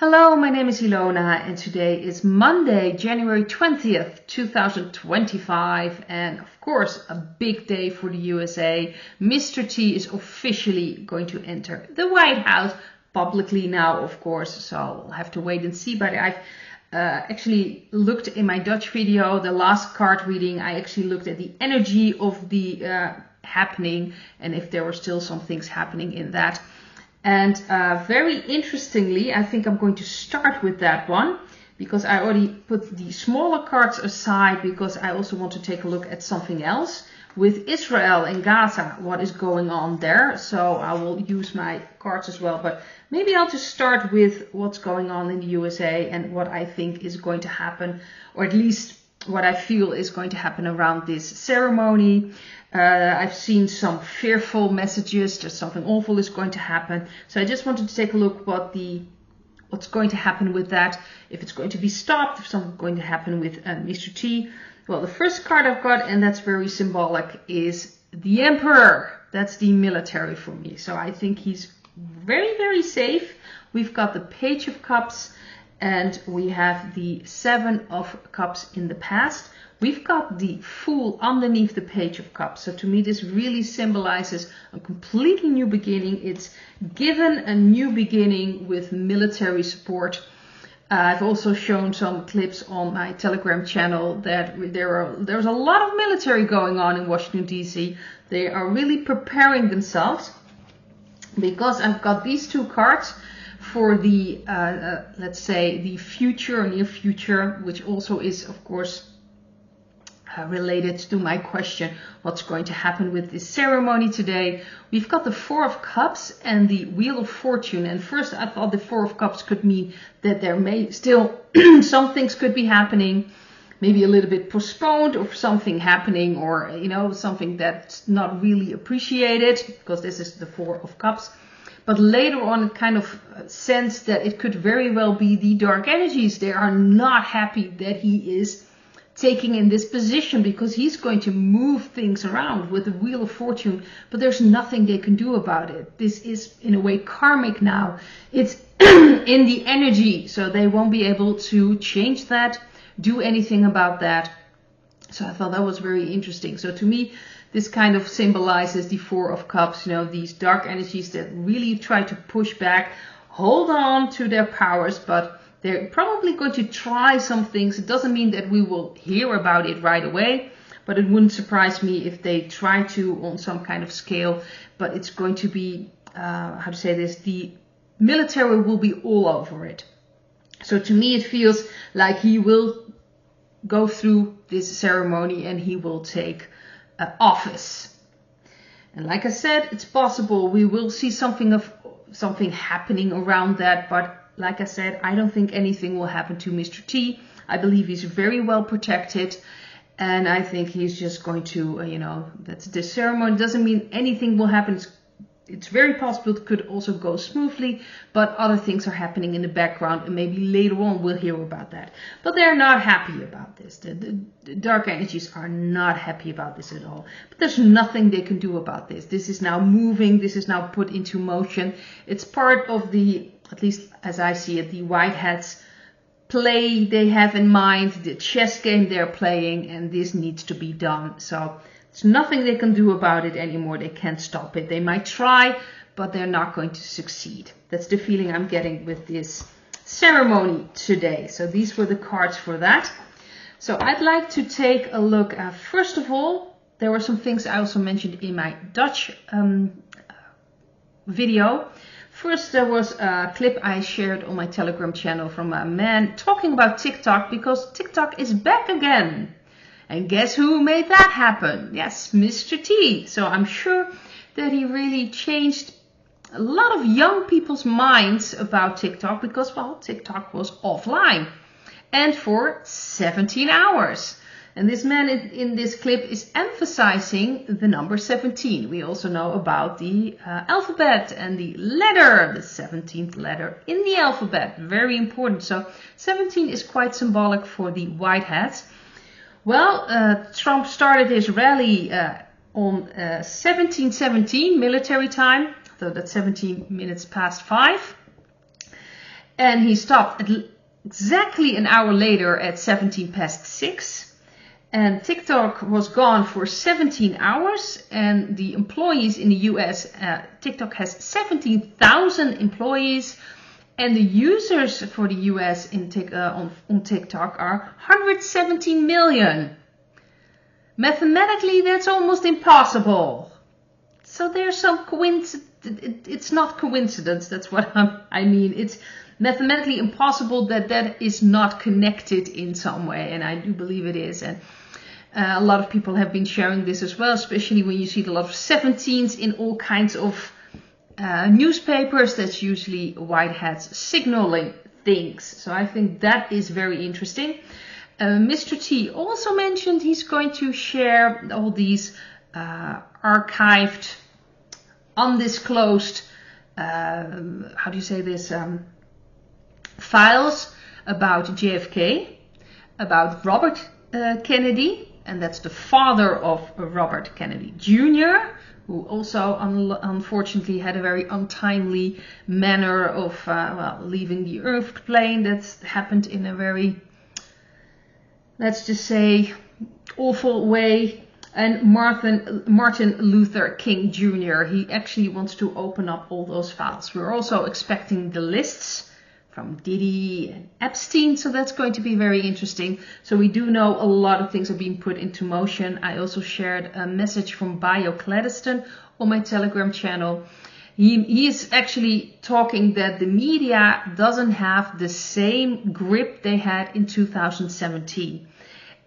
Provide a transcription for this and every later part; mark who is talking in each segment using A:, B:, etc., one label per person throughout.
A: Hello, my name is Ilona and today is Monday, January 20th, 2025, and of course a big day for the USA. Mr. T is officially going to enter the White House publicly now, of course, so we'll have to wait and see, but I've actually looked in my Dutch video, the last card reading. I actually looked at the energy of the happening and if there were still some things happening in that. And very interestingly, I think I'm going to start with that one because I already put the smaller cards aside because I also want to take a look at something else with Israel and Gaza, what is going on there. So I will use my cards as well, but maybe I'll just start with what's going on in the USA and what I think is going to happen, or at least what I feel is going to happen around this ceremony. I've seen some fearful messages that something awful is going to happen. So I just wanted to take a look what's going to happen with that, if it's going to be stopped, if something's going to happen with Mr. T. Well, the first card I've got, and that's very symbolic, is the Emperor. That's the military for me. So I think he's very, very safe. We've got the Page of Cups and we have the Seven of Cups in the past. We've got the Fool underneath the Page of Cups. So to me, this really symbolizes a completely new beginning. It's given a new beginning with military support. I've also shown some clips on my Telegram channel that there's a lot of military going on in Washington, D.C. They are really preparing themselves because I've got these two cards for the, let's say, the future, near future, which also is, of course, related to my question, what's going to happen with this ceremony today. We've got the Four of Cups and the Wheel of Fortune. And first I thought the Four of Cups could mean that there may still, some things could be happening, maybe a little bit postponed or something happening, or, you know, something that's not really appreciated because this is the Four of Cups. But later on, it kind of sensed that it could very well be the dark energies. They are not happy that he is taking in this position because he's going to move things around with the Wheel of Fortune, but there's nothing they can do about it. This is in a way karmic now. It's in the energy, so they won't be able to change that, do anything about that. So I thought that was very interesting. So to me, this kind of symbolizes the Four of Cups, you know, these dark energies that really try to push back, hold on to their powers, but they're probably going to try some things. It doesn't mean that we will hear about it right away, but it wouldn't surprise me if they try to on some kind of scale. But it's going to be, how to say this, the military will be all over it. So to me, it feels like he will go through this ceremony and he will take office. And like I said, it's possible we will see something happening around that, but like I said, I don't think anything will happen to Mr. T. I believe he's very well protected. And I think he's just going to, you know, that's the ceremony. Doesn't mean anything will happen. It's very possible it could also go smoothly. But other things are happening in the background. And maybe later on we'll hear about that. But they're not happy about this. The dark energies are not happy about this at all. But there's nothing they can do about this. This is now moving. This is now put into motion. It's part of the, at least as I see it, the White Hats play they have in mind, the chess game they're playing, and this needs to be done. So there's nothing they can do about it anymore. They can't stop it. They might try, but they're not going to succeed. That's the feeling I'm getting with this ceremony today. So these were the cards for that. So I'd like to take a look at, first of all, there were some things I also mentioned in my Dutch video. First, there was a clip I shared on my Telegram channel from a man talking about TikTok because TikTok is back again. And guess who made that happen? Yes, Mr. T. So I'm sure that he really changed a lot of young people's minds about TikTok because, well, TikTok was offline and for 17 hours. And this man in this clip is emphasizing the number 17. We also know about the alphabet and the letter, the 17th letter in the alphabet. Very important. So 17 is quite symbolic for the White Hats. Well, Trump started his rally on 1717 military time. So that's 17 minutes past 5. And he stopped exactly an hour later at 6:17. And TikTok was gone for 17 hours. And the employees in the US, TikTok has 17,000 employees. And the users for the US on TikTok are 117 million. Mathematically, that's almost impossible. So there's some coincidence. It's not coincidence. That's what I mean. It's mathematically impossible that is not connected in some way. And I do believe it is. And a lot of people have been sharing this as well, especially when you see a lot of 17s in all kinds of newspapers. That's usually white hats signaling things. So I think that is very interesting. Mr. T also mentioned he's going to share all these archived, undisclosed, how do you say this, files about JFK, about Robert Kennedy, and that's the father of Robert Kennedy Jr., who also unfortunately had a very untimely manner of leaving the earth plane. That happened in a very, let's just say, awful way. And Martin Luther King Jr., he actually wants to open up all those files. We're also expecting the lists from Diddy and Epstein, so that's going to be very interesting. So we do know a lot of things are being put into motion. I also shared a message from Bio Cladiston on my Telegram channel. He is actually talking that the media doesn't have the same grip they had in 2017.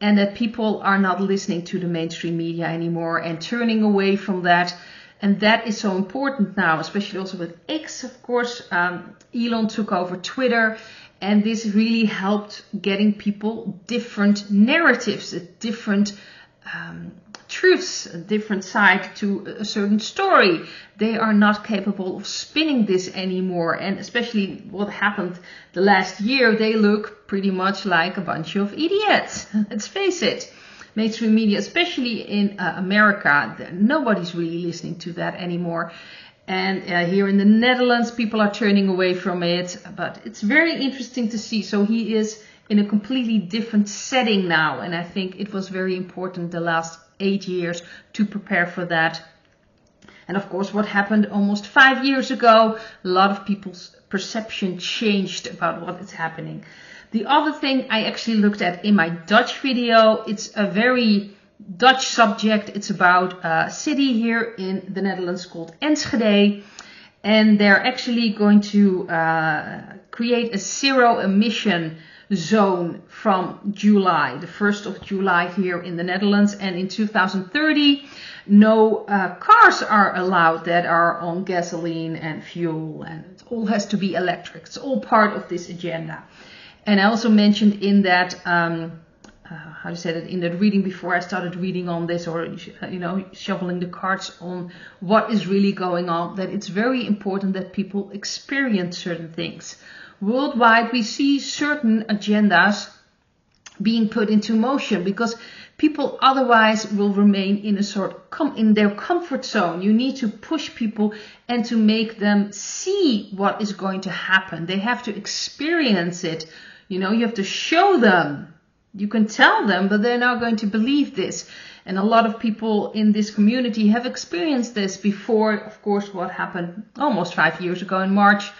A: And that people are not listening to the mainstream media anymore and turning away from that. And that is so important now, especially also with X, of course. Elon took over Twitter, and this really helped getting people different narratives, different truths, a different side to a certain story. They are not capable of spinning this anymore. And especially what happened the last year, they look pretty much like a bunch of idiots. Let's face it. Mainstream media, especially in America, nobody's really listening to that anymore. And here in the Netherlands, people are turning away from it. But it's very interesting to see. So he is in a completely different setting now. And I think it was very important the last 8 years to prepare for that. And of course, what happened almost 5 years ago, a lot of people's perception changed about what is happening. The other thing I actually looked at in my Dutch video, it's a very Dutch subject. It's about a city here in the Netherlands called Enschede. And they're actually going to create a zero emission zone from July, the 1st of July here in the Netherlands. And in 2030, no cars are allowed that are on gasoline and fuel. And it all has to be electric. It's all part of this agenda. And I also mentioned in that, how to say that, in that reading before I started reading on this, or, shoveling the cards on what is really going on, that it's very important that people experience certain things. Worldwide, we see certain agendas being put into motion because people otherwise will remain in in their comfort zone. You need to push people and to make them see what is going to happen. They have to experience it. You have to show them. You can tell them, but they're not going to believe this. And a lot of people in this community have experienced this before. Of course, what happened almost 5 years ago in March.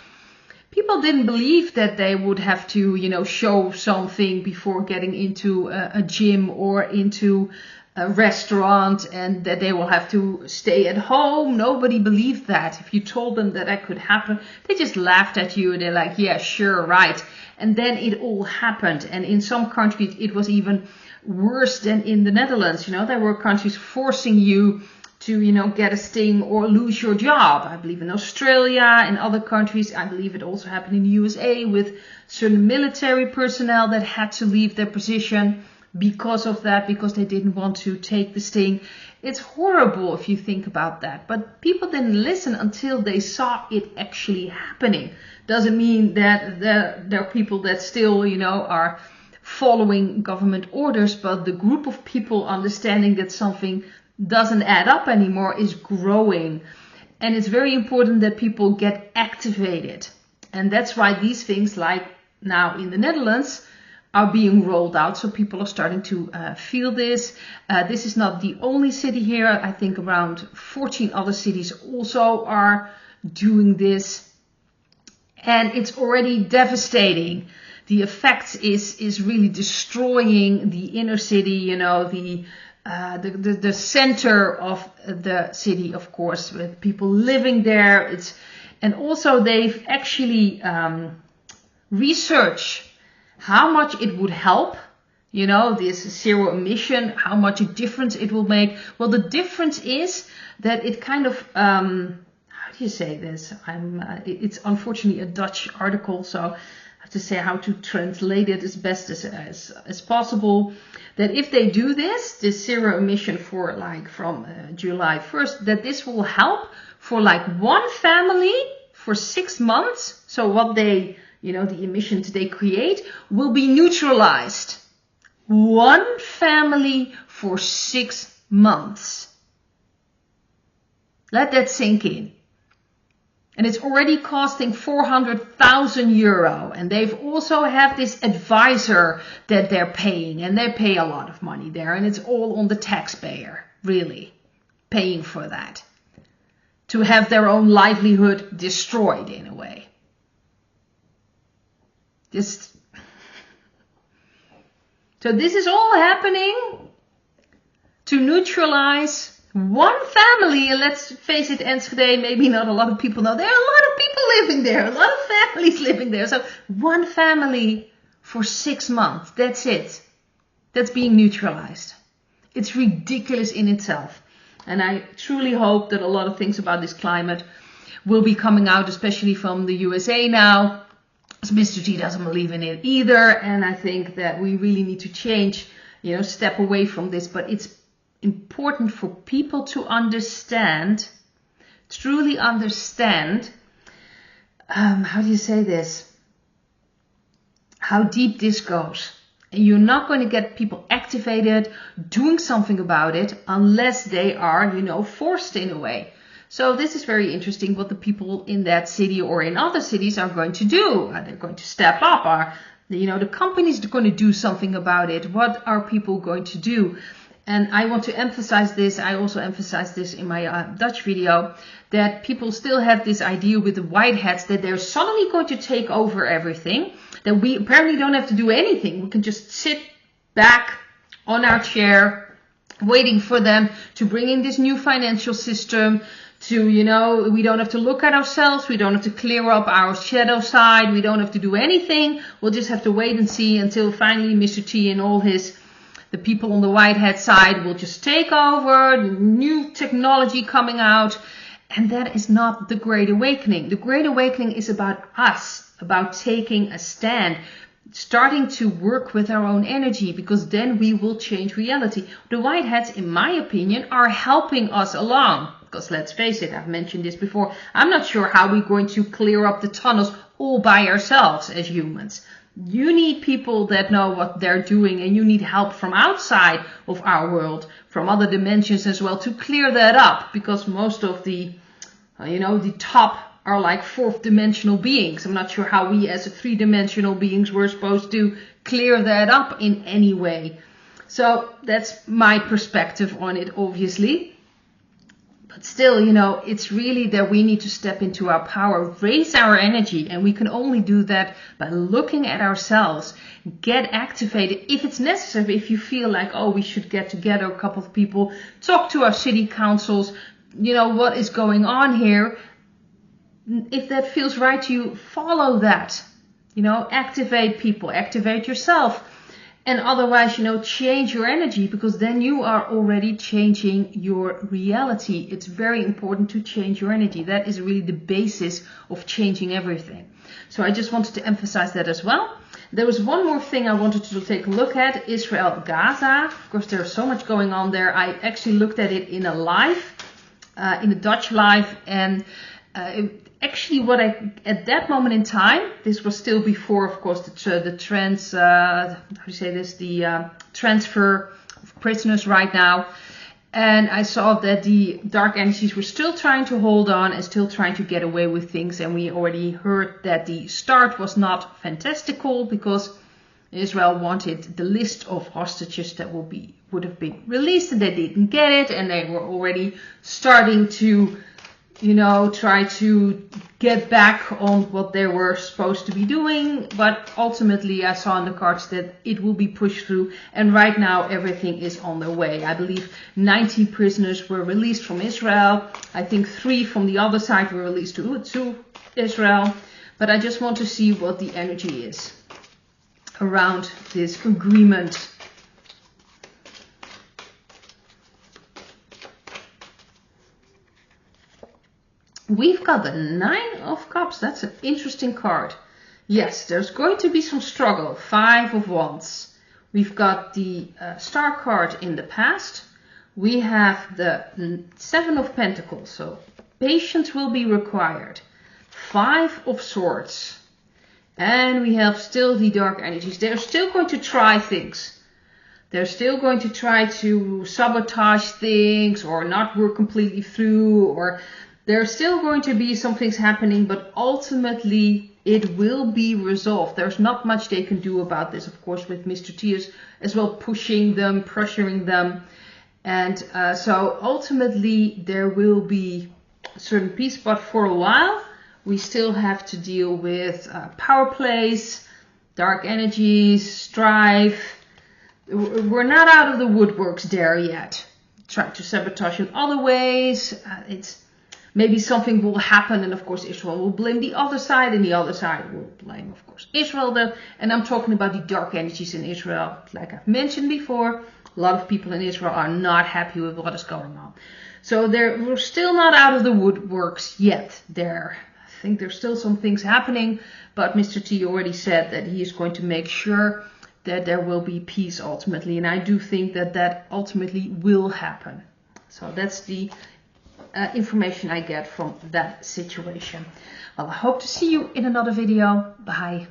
A: People didn't believe that they would have to, show something before getting into a gym or into a restaurant, and that they will have to stay at home. Nobody believed that. If you told them that could happen, they just laughed at you. They're like, yeah, sure, right. And then it all happened. And in some countries, it was even worse than in the Netherlands. There were countries forcing you to, get a sting or lose your job. I believe in Australia and other countries. I believe it also happened in the USA with certain military personnel that had to leave their position because of that, because they didn't want to take the sting. It's horrible if you think about that. But people didn't listen until they saw it actually happening. Doesn't mean that there are people that still, are following government orders, but the group of people understanding that something doesn't add up anymore is growing. And it's very important that people get activated. And that's why these things, like now in the Netherlands, are being rolled out. So people are starting to feel this. This is not the only city here. I think around 14 other cities also are doing this. And it's already devastating. The effect is really destroying the inner city, you know, the center of the city, of course, with people living there. And also they've actually researched how much it would help, you know, this zero emission, how much a difference it will make. Well, the difference is that it kind of, how do you say this? It's unfortunately a Dutch article, so I have to say how to translate it as best as possible. That if they do this zero emission for like from July 1st, that this will help for like one family for 6 months. So what they, you know, the emissions they create will be neutralized. One family for 6 months. Let that sink in. And it's already costing 400,000 euro. And they've also have this advisor that they're paying. And they pay a lot of money there. And it's all on the taxpayer, really, paying for that. To have their own livelihood destroyed in a way. So this is all happening to neutralize one family. And let's face it, Enschede, maybe not a lot of people know. There are a lot of people living there, a lot of families living there. So one family for 6 months, that's it. That's being neutralized. It's ridiculous in itself. And I truly hope that a lot of things about this climate will be coming out, especially from the USA now. Mr. T doesn't believe in it either, and I think that we really need to change, you know, step away from this. But it's important for people to understand, truly understand, how do you say this? How deep this goes. And you're not going to get people activated, doing something about it, unless they are, you know, forced in a way. So this is very interesting what the people in that city or in other cities are going to do. Are they going to step up? Are, you know, the companies going to do something about it? What are people going to do? And I want to emphasize this. I also emphasized this in my Dutch video, that people still have this idea with the white hats that they're suddenly going to take over everything. That we apparently don't have to do anything. We can just sit back on our chair, waiting for them to bring in this new financial system. To, you know, we don't have to look at ourselves. We don't have to clear up our shadow side. We don't have to do anything. We'll just have to wait and see until finally Mr. T and all the people on the white hat side will just take over. New technology coming out. And that is not the Great Awakening. The Great Awakening is about us, about taking a stand, starting to work with our own energy, because then we will change reality. The white hats, in my opinion, are helping us along. Because let's face it, I've mentioned this before, I'm not sure how we're going to clear up the tunnels all by ourselves as humans. You need people that know what they're doing, and you need help from outside of our world, from other dimensions as well, to clear that up. Because most of the, the top are like fourth dimensional beings. I'm not sure how we as a three-dimensional beings were supposed to clear that up in any way. So that's my perspective on it, obviously. But still, it's really that we need to step into our power, raise our energy, and we can only do that by looking at ourselves, get activated. If it's necessary, if you feel like, we should get together, a couple of people, talk to our city councils, what is going on here. If that feels right to you, follow that, activate people, activate yourself. And otherwise, change your energy, because then you are already changing your reality. It's very important to change your energy. That is really the basis of changing everything. So I just wanted to emphasize that as well. There was one more thing I wanted to take a look at, Israel, Gaza. Of course, there's so much going on there. I actually looked at it in a live, in a Dutch live, and actually, at that moment in time, this was still before, of course, the transfer of prisoners right now. And I saw that the dark energies were still trying to hold on and still trying to get away with things. And we already heard that the start was not fantastical because Israel wanted the list of hostages that would have been released, and they didn't get it. And they were already starting to, try to get back on what they were supposed to be doing. But ultimately, I saw in the cards that it will be pushed through. And right now, everything is on their way. I believe 19 prisoners were released from Israel. I think 3 from the other side were released to Israel. But I just want to see what the energy is around this agreement. We've got the 9 of Cups. That's an interesting card. Yes, there's going to be some struggle. 5 of Wands. We've got the Star card in the past. We have the 7 of Pentacles. So patience will be required. 5 of Swords. And we have still the dark energies. They're still going to try things. They're still going to try to sabotage things or not work completely through, or there's still going to be some things happening, but ultimately it will be resolved. There's not much they can do about this, of course, with Mr. T as well pushing them, pressuring them. And so ultimately there will be a certain peace, but for a while we still have to deal with power plays, dark energies, strife. We're not out of the woodworks there yet. Try to sabotage in other ways. Maybe something will happen, and of course Israel will blame the other side, and the other side will blame, of course, Israel. And I'm talking about the dark energies in Israel. Like I've mentioned before, a lot of people in Israel are not happy with what is going on. So we're still not out of the woodworks yet there. I think there's still some things happening, but Mr. T already said that he is going to make sure that there will be peace ultimately. And I do think that ultimately will happen. So that's the information I get from that situation. Well, I hope to see you in another video. Bye.